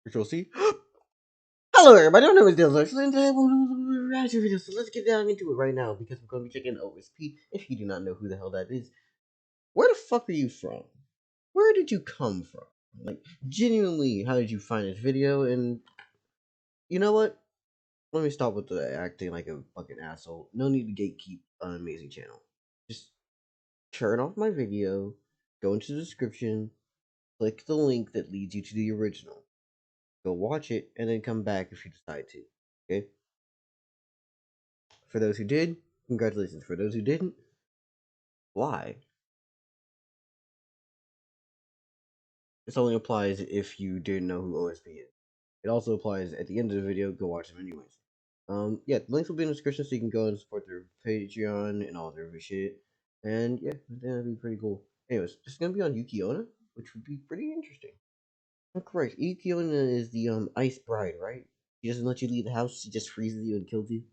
which we'll see. Hello, everybody. My name is Dylan. And today we'll react to video. So let's get down into it right now because we're going to be checking OSP. If you do not know who the hell that is, where the fuck are you from? Where did you come from? Like, genuinely, how did you find this video? And you know what? Let me stop with the acting like a fucking asshole. No need to gatekeep an amazing channel. Just turn off my video, go into the description, click the link that leads you to the original. Go watch it, and then come back if you decide to. Okay? For those who did, congratulations. For those who didn't, why? This only applies if you didn't know who OSP is. It also applies at the end of the video. Go watch them anyways. Yeah, the links will be in the description so you can go and support their Patreon and all their shit. And yeah, that'd be pretty cool. Anyways, this is gonna be on Yuki-Onna, which would be pretty interesting. I'm correct. Yuki-Onna is the ice bride, right? She doesn't let you leave the house. She just freezes you and kills you.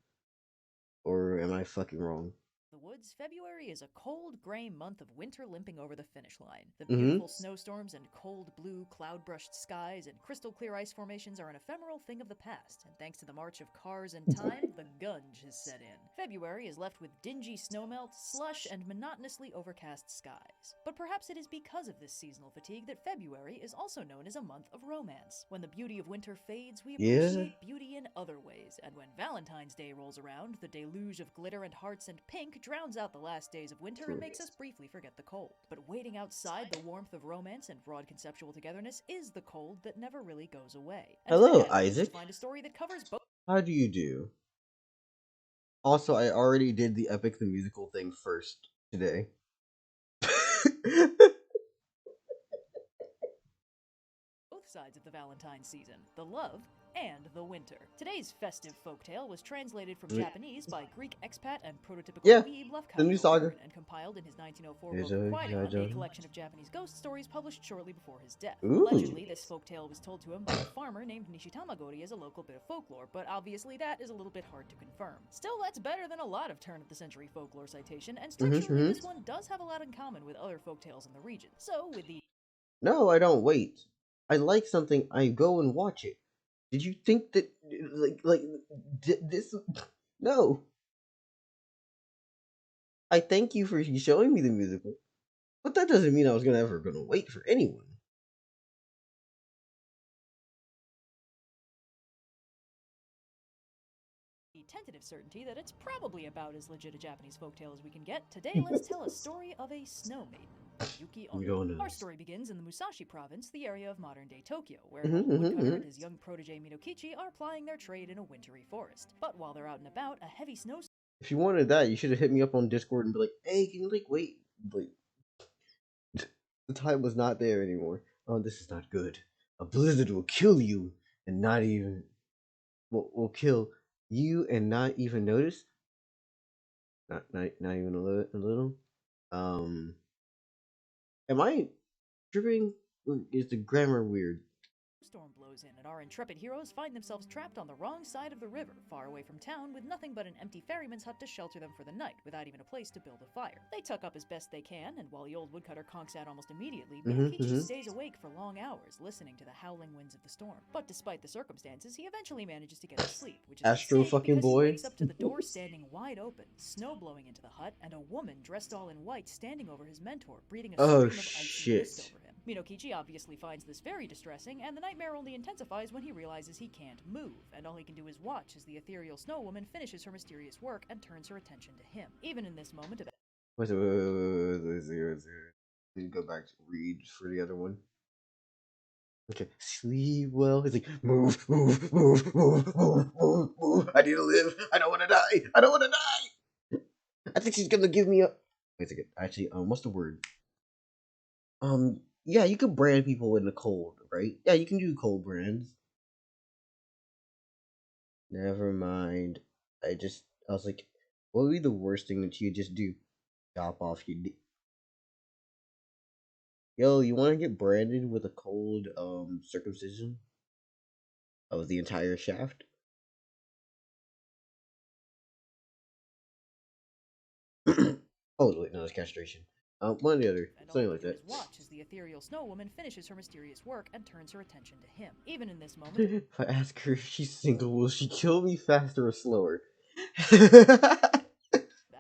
Or am I fucking wrong? The woods, February is a cold, gray month of winter limping over the finish line. The Mm-hmm. beautiful snowstorms and cold blue, cloud-brushed skies and crystal clear ice formations are an ephemeral thing of the past, and thanks to the march of cars and time, the gunge has set in. February is left with dingy snowmelt, slush, and monotonously overcast skies. But perhaps it is because of this seasonal fatigue that February is also known as a month of romance. When the beauty of winter fades, we appreciate beauty in other ways, and when Valentine's Day rolls around, the deluge of glitter and hearts and pink drowns out the last days of winter and makes us briefly forget the cold. But waiting outside the warmth of romance and broad conceptual togetherness is the cold that never really goes away. And hello, today I Isaac. to find a story that covers both. How do you do? Also, I already did the Epic the Musical thing first today. Both sides of the Valentine season, the love and the winter. Today's festive folktale was translated from Japanese by Greek expat and prototypical weeb the new saga, and compiled in his 1904 book Quaidan, a collection of Japanese ghost stories published shortly before his death. Ooh. Allegedly, this folktale was told to him by a farmer named Nishitamagori as a local bit of folklore, but obviously that is a little bit hard to confirm. Still, that's better than a lot of turn-of-the-century folklore citation, and structurally this one does have a lot in common with other folktales in the region. So, with the... No, I don't. Wait. I like something, I go and watch it. Did you think that, this? No. I thank you for showing me the musical, but that doesn't mean I was ever gonna wait for anyone. Tentative certainty that it's probably about as legit a Japanese folktale as we can get, today let's tell a story of a snow maiden, Yuki-Onna. Our story begins in the Musashi province, the area of modern-day Tokyo, where an old woodcutter and his young protege Minokichi are plying their trade in a wintry forest. But while they're out and about, a heavy snow... If you wanted that, you should have hit me up on Discord and be like, hey, can you, wait, the time was not there anymore. Oh, this is not good. A blizzard will kill you and not even... will kill you and not even notice? Not even a little? Am I tripping? Is the grammar weird? Storm blows in, and our intrepid heroes find themselves trapped on the wrong side of the river, far away from town, with nothing but an empty ferryman's hut to shelter them for the night, without even a place to build a fire. They tuck up as best they can, and while the old woodcutter conks out almost immediately, Minokichi stays awake for long hours, listening to the howling winds of the storm. But despite the circumstances, he eventually manages to get to sleep, which is Astro fucking boy. He wakes up to the door standing wide open, snow blowing into the hut, and a woman dressed all in white standing over his mentor, breathing a stream of ice and mist over him. Minokichi obviously finds this very distressing, and the nightmare only intensifies when he realizes he can't move, and all he can do is watch as the ethereal snow woman finishes her mysterious work and turns her attention to him. Even in this moment of... Wait, go back to read for the other one. Okay, sleep well. It's like, move. I need to live. I don't want to die. I think she's gonna give me a... Wait a second. Actually, what's the word? Yeah, you could brand people in the cold, right? Yeah, you can do cold brands. Never mind. I was like, what would be the worst thing that you just do? Chop off your dick. Yo, you want to get branded with a cold, circumcision of the entire shaft? Oh, wait, no, it's castration. One or the other, and all something he like can do that. is watch as the ethereal snow woman finishes her mysterious work and turns her attention to him. Even in this moment, If I ask her if she's single, will she kill me faster or slower?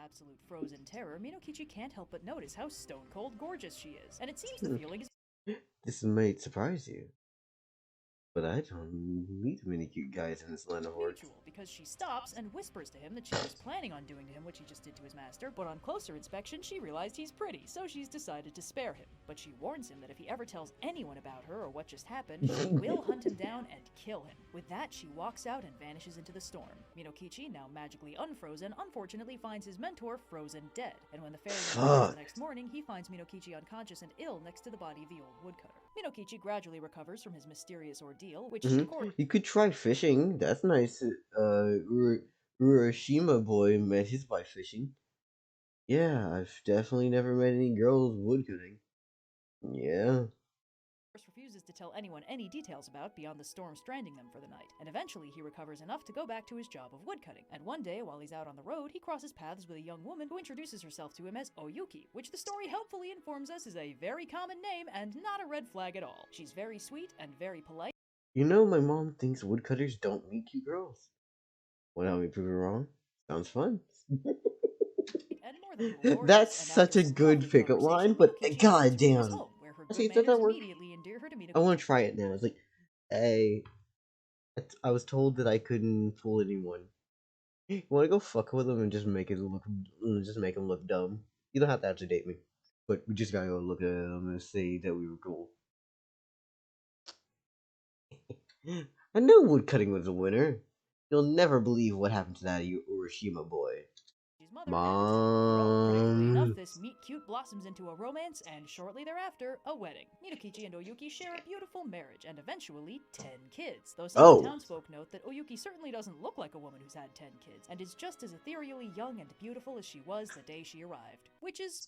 absolute frozen terror, Minokichi can't help but notice how stone cold gorgeous she is, and it seems the feeling is This might surprise you, but I don't meet many cute guys in this line of work. mutual because she stops and whispers to him that she was planning on doing to him what she just did to his master, but on closer inspection she realized he's pretty, so she's decided to spare him. But she warns him that if he ever tells anyone about her or what just happened, she will hunt him down and kill him. With that, she walks out and vanishes into the storm. Minokichi, now magically unfrozen, unfortunately finds his mentor frozen dead, and when the fairy returns the next morning, he finds Minokichi unconscious and ill next to the body of the old woodcutter. Minokichi gradually recovers from his mysterious ordeal, which, according You could try fishing. That's nice. Urashima boy met his wife fishing. Yeah, I've definitely never met any girls woodcutting. Yeah. refuses to tell anyone any details about beyond the storm stranding them for the night, and eventually he recovers enough to go back to his job of woodcutting. And one day, while he's out on the road, he crosses paths with a young woman who introduces herself to him as Oyuki, which the story helpfully informs us is a very common name and not a red flag at all. She's very sweet and very polite. You know, my mom thinks woodcutters don't meet cute girls. Want to help me prove it wrong? Sounds fun. And more than a little That's gorgeous, and after such a some good lovely pickup line, conversation, but Minokichi invites her to his goddamn. home, where her I good see, does manners that work? immediately endear her to I Minokichi. want to try it now. It's like, hey, I was told that I couldn't fool anyone. You want to go fuck with them and just make them look dumb. You don't have to actually date me, but we just gotta go look at them and say that we were cool. I knew woodcutting was a winner. You'll never believe what happened to that Urashima boy. His mother and his son overall. Predictably enough, Mom. this meet cute blossoms into a romance, and shortly thereafter, a wedding. Minokichi and Oyuki share a beautiful marriage, and eventually 10 kids. Though some of the Oh. townsfolk note that Oyuki certainly doesn't look like a woman who's had 10 kids, and is just as ethereally young and beautiful as she was the day she arrived. Which is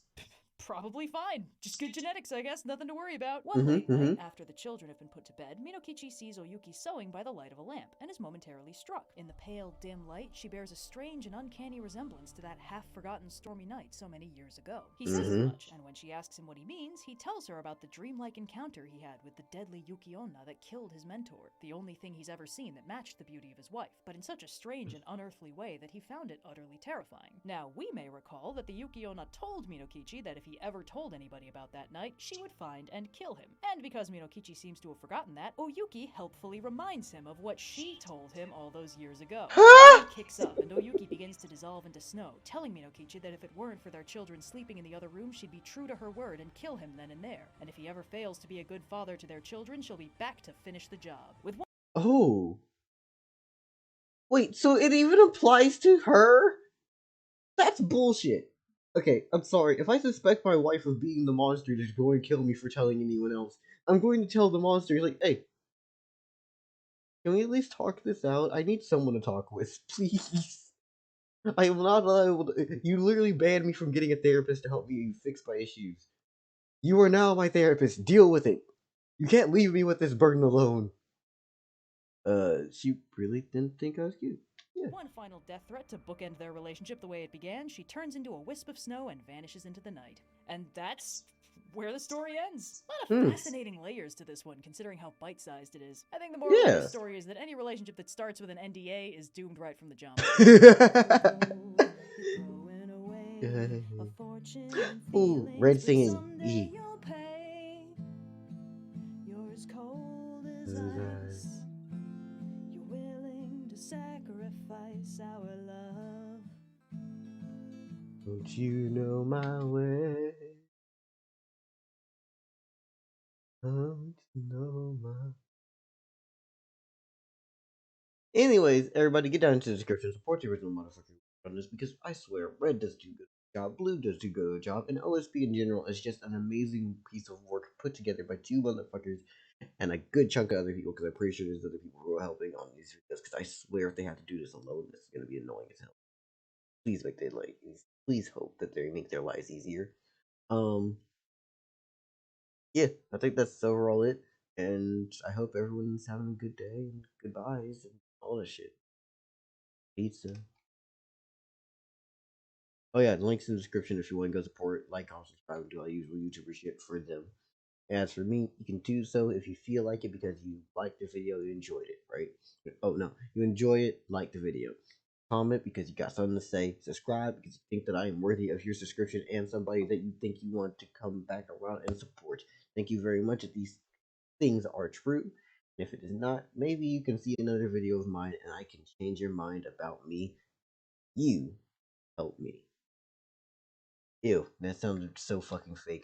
probably fine. Just good genetics, I guess. Nothing to worry about. One late night, after the children have been put to bed, Minokichi sees Oyuki sewing by the light of a lamp and is momentarily struck. In the pale, dim light, she bears a strange and uncanny resemblance to that half-forgotten stormy night so many years ago. He says as much, and when she asks him what he means, he tells her about the dreamlike encounter he had with the deadly Yuki-Onna that killed his mentor, the only thing he's ever seen that matched the beauty of his wife, but in such a strange and unearthly way that he found it utterly terrifying. Now, we may recall that the Yuki-Onna told Minokichi that if he ever told anybody about that night, she would find and kill him. And because Minokichi seems to have forgotten that, Oyuki helpfully reminds him of what she told him all those years ago. The wind kicks up, and Oyuki begins to dissolve into snow, telling Minokichi that if it weren't for their children sleeping in the other room, she'd be true to her word and kill him then and there. And if he ever fails to be a good father to their children, she'll be back to finish the job. With one Oh. Wait, so it even applies to her? That's bullshit. Okay, I'm sorry. If I suspect my wife of being the monster that's going to kill me for telling anyone else, I'm going to tell the monster, like, hey, can we at least talk this out? I need someone to talk with, please. I am not able to. You literally banned me from getting a therapist to help me fix my issues. You are now my therapist. Deal with it. You can't leave me with this burden alone. She really didn't think I was cute. Yeah. one final death threat to bookend their relationship the way it began, she turns into a wisp of snow and vanishes into the night. And that's where the story ends. A lot of fascinating layers to this one, considering how bite-sized it is. I think the moral of this story is that any relationship that starts with an NDA is doomed right from the jump. Ooh, red singing. You're as cold as ice. You're willing to sacrifice our love. Don't you know my way? Don't you know my... Anyways, everybody get down into the description. Support the original motherfucker on this because I swear, red does do good job, blue does do good job, and OSP in general is just an amazing piece of work put together by two motherfuckers and a good chunk of other people because I'm pretty sure there's other people who are helping on these videos because I swear if they have to do this alone, this is going to be annoying as hell. Please make their life, please hope that they make their lives easier. Yeah, I think that's overall it. And I hope everyone's having a good day and goodbyes and all that shit. Pizza. Oh yeah, the links in the description if you want to go support, like, comment, subscribe, and do all usual YouTuber shit for them. As for me, you can do so if you feel like it because you liked the video, you enjoyed it, right? Oh no, you enjoy it, like the video. Comment because you got something to say. Subscribe because you think that I am worthy of your subscription and somebody that you think you want to come back around and support. Thank you very much if these things are true. If it is not, maybe you can see another video of mine and I can change your mind about me. You help me. Ew, that sounded so fucking fake.